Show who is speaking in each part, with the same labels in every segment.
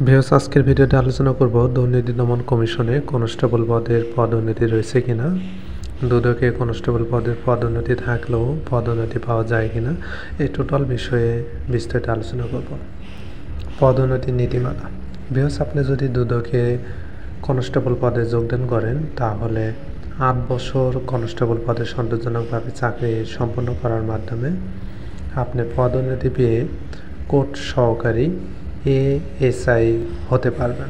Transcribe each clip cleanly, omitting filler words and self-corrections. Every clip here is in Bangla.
Speaker 1: ভিউয়ার্স, আজকের ভিডিওতে আলোচনা করব দুর্নীতি দমন কমিশনে কনস্টেবল পদের পদোন্নতি রয়েছে কিনা, দুদকে কনস্টেবল পদের পদোন্নতি থাকলেও পদোন্নতি পাওয়া যায় কিনা, এই টোটাল বিষয়ে বিস্তারিত আলোচনা করব। পদোন্নতির নীতিমালা। ভিউয়ার্স, আপনি যদি দুদকে কনস্টেবল পদে যোগদান করেন তাহলে 8 বছর কনস্টেবল পদে সন্তোষজনকভাবে চাকরি সম্পন্ন করার মাধ্যমে আপনি পদোন্নতি পেয়ে কোর্ট সহকারী এএসআই হতে পারবেন।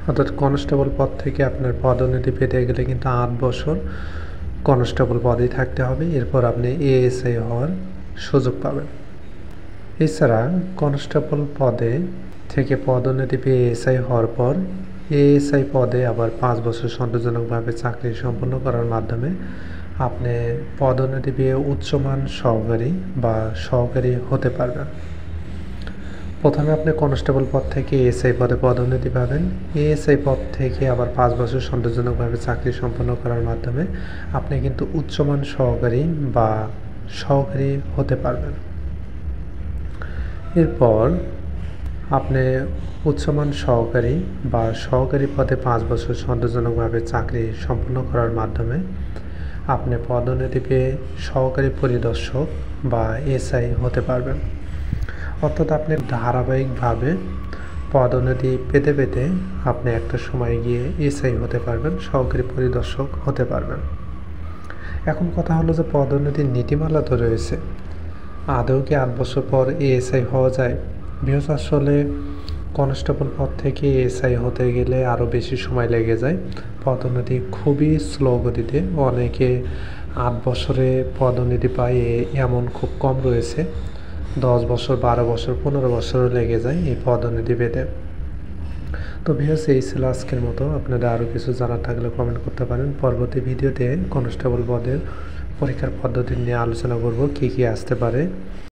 Speaker 1: অর্থাৎ কনস্টেবল পদ থেকে আপনার পদোন্নতি পেতে গেলে কিন্তু 8 বছর কনস্টেবল পদেই থাকতে হবে, এরপর আপনি এএসআই হওয়ার সুযোগ পাবেন। এছাড়া কনস্টেবল পদে থেকে পদোন্নতি পেয়ে এএসআই হওয়ার পর এএসআই পদে আবার 5 বছর সন্তোষজনকভাবে চাকরি সম্পন্ন করার মাধ্যমে আপনি পদোন্নতি পেয়ে উচ্চমান সহকারী বা সহকারী হতে পারবেন। প্রথমে আপনি কনস্টেবল পদ থেকে এএসআই পদে পদোন্নতি পাবেন। এএসআই পদ থেকে আবার 5 বছর সন্তোষজনকভাবে চাকরি সম্পন্ন করার মাধ্যমে আপনি কিন্তু উচ্চমান সহকারী বা সহকারী হতে পারবেন। এরপর আপনি উচ্চমান সহকারী বা সহকারী পদে 5 বছর সন্তোষজনকভাবে চাকরি সম্পন্ন করার মাধ্যমে আপনি পদোন্নতি পেয়ে সহকারী পরিদর্শক বা এসআই হতে পারবেন। অর্থাৎ আপনি ধারাবাহিকভাবে পদোন্নতি পেতে পেতে আপনি একটা সময় গিয়ে এসআই হতে পারবেন, সহকারী পরিদর্শক হতে পারবেন। এখন কথা হলো যে পদোন্নতির নীতিমালা তো রয়েছে, আদৌ কি 8 বছর পর এএসআই হওয়া যায়? ভিউয়ার্স, আসলে কনস্টেবল পদ থেকে এএসআই হতে গেলে আরও বেশি সময় লেগে যায়। পদোন্নতি খুবই স্লো গতিতে, অনেকে 8 বছরে পদোন্নতি পায় এমন খুব কম রয়েছে। 10 বছর, 12 বছর, 15 বছরও লেগে যায় এই পদোন্নতি পেতে। তো ভিউয়ার্স, এই ছিল আজকের মতো। আপনাদের আরও কিছু জানার থাকলে কমেন্ট করতে পারেন। পরবর্তী ভিডিওতে কনস্টেবল পদের পরীক্ষার পদ্ধতি নিয়ে আলোচনা করব, কী কী আসতে পারে।